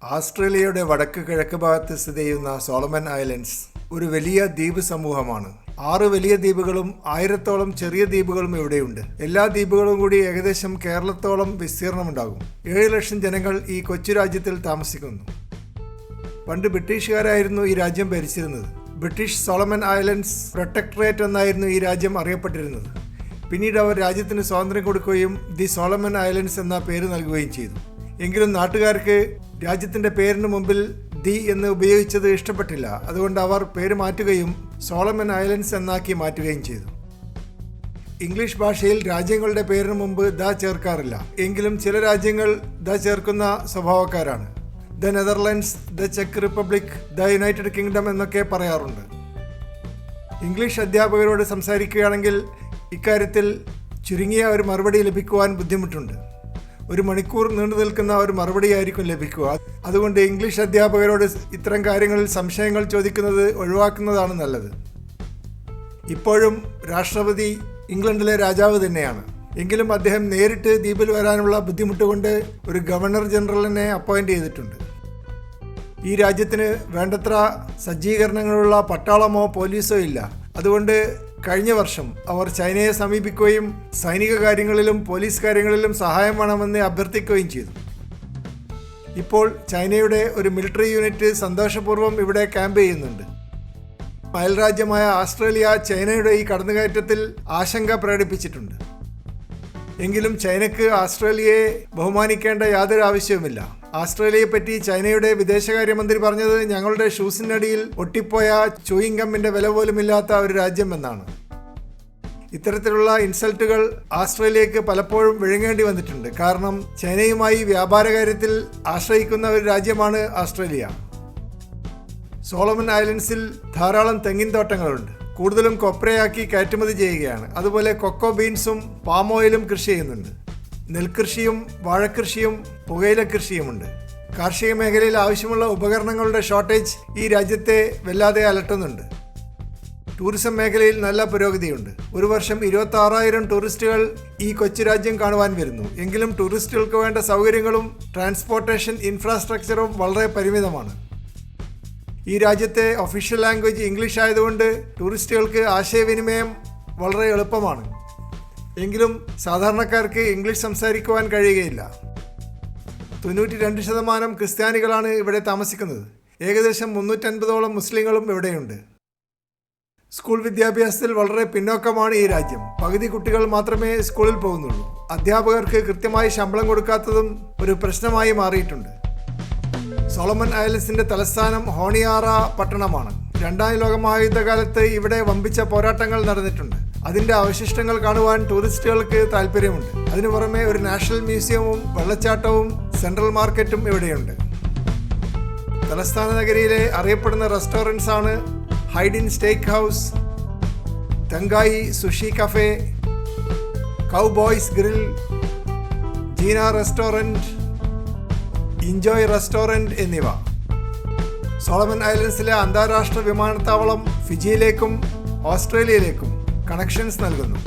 ആസ്ട്രേലിയയുടെ വടക്ക് കിഴക്ക് ഭാഗത്ത് സ്ഥിതി ചെയ്യുന്ന സോളമൻ ഐലൻഡ്സ് ഒരു വലിയ ദ്വീപ് സമൂഹമാണ്. 6 വലിയ ദ്വീപുകളും 1000-ഓളം ചെറിയ ദ്വീപുകളും ഇവിടെയുണ്ട്. എല്ലാ ദ്വീപുകളും കൂടി ഏകദേശം കേരളത്തോളം വിസ്തീർണമുണ്ടാകും. 7 ലക്ഷം ജനങ്ങൾ ഈ കൊച്ചു രാജ്യത്തിൽ താമസിക്കുന്നു. പണ്ട് ബ്രിട്ടീഷുകാരായിരുന്നു ഈ രാജ്യം ഭരിച്ചിരുന്നത്. ബ്രിട്ടീഷ് സോളമൻ ഐലൻഡ്സ് പ്രൊട്ടക്ടറേറ്റ് എന്നായിരുന്നു ഈ രാജ്യം അറിയപ്പെട്ടിരുന്നത്. പിന്നീട് അവർ രാജ്യത്തിന് സ്വാതന്ത്ര്യം കൊടുക്കുകയും ദി സോളമൻ ഐലൻഡ്സ് എന്ന പേര് നൽകുകയും ചെയ്തു. എങ്കിലും നാട്ടുകാർക്ക് രാജ്യത്തിൻ്റെ പേരിന് മുമ്പിൽ ദി എന്ന് ഉപയോഗിച്ചത് ഇഷ്ടപ്പെട്ടില്ല. അതുകൊണ്ട് അവർ പേര് മാറ്റുകയും സോളമൻ ഐലൻഡ്സ് എന്നാക്കി മാറ്റുകയും ചെയ്തു. ഇംഗ്ലീഷ് ഭാഷയിൽ രാജ്യങ്ങളുടെ പേരിന് മുമ്പ് ദ ചേർക്കാറില്ല. എങ്കിലും ചില രാജ്യങ്ങൾ ദ ചേർക്കുന്ന സ്വഭാവക്കാരാണ്. ദ നെതർലൻഡ്സ്, ദ ചെക്ക് റിപ്പബ്ലിക്, ദ യുണൈറ്റഡ് കിങ്ഡം എന്നൊക്കെ പറയാറുണ്ട്. ഇംഗ്ലീഷ് അധ്യാപകരോട് സംസാരിക്കുകയാണെങ്കിൽ ഇക്കാര്യത്തിൽ ചുരുങ്ങിയ ഒരു മറുപടി ലഭിക്കുവാൻ ബുദ്ധിമുട്ടുണ്ട്. 1 മണിക്കൂർ നീണ്ടു നിൽക്കുന്ന ഒരു മറുപടിയായിരിക്കും ലഭിക്കുക. അതുകൊണ്ട് ഇംഗ്ലീഷ് അധ്യാപകരോട് ഇത്തരം കാര്യങ്ങളിൽ സംശയങ്ങൾ ചോദിക്കുന്നത് ഒഴിവാക്കുന്നതാണ് നല്ലത്. ഇപ്പോഴും രാഷ്ട്രപതി ഇംഗ്ലണ്ടിലെ രാജാവ് തന്നെയാണ്. എങ്കിലും അദ്ദേഹം നേരിട്ട് ദ്വീപിൽ വരാനുള്ള ബുദ്ധിമുട്ട് കൊണ്ട് ഒരു ഗവർണർ ജനറലിനെ അപ്പോയിന്റ് ചെയ്തിട്ടുണ്ട്. ഈ രാജ്യത്തിന് വേണ്ടത്ര സജ്ജീകരണങ്ങളുള്ള പട്ടാളമോ പോലീസോ ഇല്ല. അതുകൊണ്ട് കഴിഞ്ഞ വർഷം അവർ ചൈനയെ സമീപിക്കുകയും സൈനിക കാര്യങ്ങളിലും പോലീസ് കാര്യങ്ങളിലും സഹായം വേണമെന്ന് അഭ്യർത്ഥിക്കുകയും ചെയ്തു. ഇപ്പോൾ ചൈനയുടെ ഒരു മിലിറ്ററി യൂണിറ്റ് സന്തോഷപൂർവ്വം ഇവിടെ ക്യാമ്പ് ചെയ്യുന്നുണ്ട്. അയൽരാജ്യമായ ഓസ്ട്രേലിയ ചൈനയുടെ ഈ കടന്നുകയറ്റത്തിൽ ആശങ്ക പ്രകടിപ്പിച്ചിട്ടുണ്ട്. എങ്കിലും ചൈനയ്ക്ക് ഓസ്ട്രേലിയയെ ബഹുമാനിക്കേണ്ട യാതൊരു ആവശ്യവുമില്ല. ഓസ്ട്രേലിയയെപ്പറ്റി ചൈനയുടെ വിദേശകാര്യമന്ത്രി പറഞ്ഞത് ഞങ്ങളുടെ ഷൂസിനടിയിൽ ഒട്ടിപ്പോയ ചൂയിങ് ഗമ്മിൻ്റെ വില പോലുമില്ലാത്ത ഒരു രാജ്യം എന്നാണ്. ഇത്തരത്തിലുള്ള ഇൻസൾട്ടുകൾ ഓസ്ട്രേലിയക്ക് പലപ്പോഴും വിഴുങ്ങേണ്ടി വന്നിട്ടുണ്ട്. കാരണം ചൈനയുമായി വ്യാപാര കാര്യത്തിൽ ആശ്രയിക്കുന്ന ഒരു രാജ്യമാണ് ഓസ്ട്രേലിയ. സോളമൻ ഐലൻഡ്സിൽ ധാരാളം തെങ്ങിൻ തോട്ടങ്ങളുണ്ട്. കൂടുതലും കൊപ്രയാക്കി കയറ്റുമതി ചെയ്യുകയാണ്. അതുപോലെ കൊക്കോ ബീൻസും പാം ഓയിലും കൃഷി ചെയ്യുന്നുണ്ട്. നെൽകൃഷിയും വാഴക്കൃഷിയും പുകയില കൃഷിയുമുണ്ട്. കാർഷിക മേഖലയിൽ ആവശ്യമുള്ള ഉപകരണങ്ങളുടെ ഷോർട്ടേജ് ഈ രാജ്യത്തെ വല്ലാതെ അലട്ടുന്നുണ്ട്. ടൂറിസം മേഖലയിൽ നല്ല പുരോഗതിയുണ്ട്. ഒരു വർഷം 26,000 ടൂറിസ്റ്റുകൾ ഈ കൊച്ചു രാജ്യം കാണുവാൻ വരുന്നു. എങ്കിലും ടൂറിസ്റ്റുകൾക്ക് വേണ്ട സൗകര്യങ്ങളും ട്രാൻസ്പോർട്ടേഷൻ ഇൻഫ്രാസ്ട്രക്ചറും വളരെ പരിമിതമാണ്. ഈ രാജ്യത്തെ ഒഫീഷ്യൽ ലാംഗ്വേജ് ഇംഗ്ലീഷ് ആയതുകൊണ്ട് ടൂറിസ്റ്റുകൾക്ക് ആശയവിനിമയം വളരെ എളുപ്പമാണ്. എങ്കിലും സാധാരണക്കാർക്ക് ഇംഗ്ലീഷ് സംസാരിക്കുവാൻ കഴിയുകയില്ല. 92% ക്രിസ്ത്യാനികളാണ് ഇവിടെ താമസിക്കുന്നത്. ഏകദേശം 350ഓളം മുസ്ലിങ്ങളും ഇവിടെയുണ്ട്. സ്കൂൾ വിദ്യാഭ്യാസത്തിൽ വളരെ പിന്നോക്കമാണ് ഈ രാജ്യം. പകുതി കുട്ടികൾ മാത്രമേ സ്കൂളിൽ പോകുന്നുള്ളൂ. അധ്യാപകർക്ക് കൃത്യമായി ശമ്പളം കൊടുക്കാത്തതും ഒരു പ്രശ്നമായി മാറിയിട്ടുണ്ട്. സോളമൻ ഐലൻഡ്സിന്റെ തലസ്ഥാനം ഹോണിയാറ പട്ടണമാണ്. 2ാം ലോകമഹായുദ്ധകാലത്ത് ഇവിടെ വമ്പിച്ച പോരാട്ടങ്ങൾ നടന്നിട്ടുണ്ട്. അതിന്റെ അവശിഷ്ടങ്ങൾ കാണുവാൻ ടൂറിസ്റ്റുകൾക്ക് താല്പര്യമുണ്ട്. അതിനു പുറമെ ഒരു നാഷണൽ മ്യൂസിയവും വെള്ളച്ചാട്ടവും സെൻട്രൽ മാർക്കറ്റും ഇവിടെയുണ്ട്. തലസ്ഥാന നഗരിയിലെ അറിയപ്പെടുന്ന റെസ്റ്റോറൻറ്റ്സ് ആണ് ഹൈഡിൻ സ്റ്റേക്ക് ഹൗസ്, തങ്കായി sushi cafe, cowboys grill, Gina restaurant, enjoy restaurant എന്നിവ. സോളമൻ ഐലൻഡ്സിലെ അന്താരാഷ്ട്ര വിമാനത്താവളം ഫിജിയിലേക്കും ഓസ്ട്രേലിയയിലേക്കും കണക്ഷൻസ് നൽകുന്നു.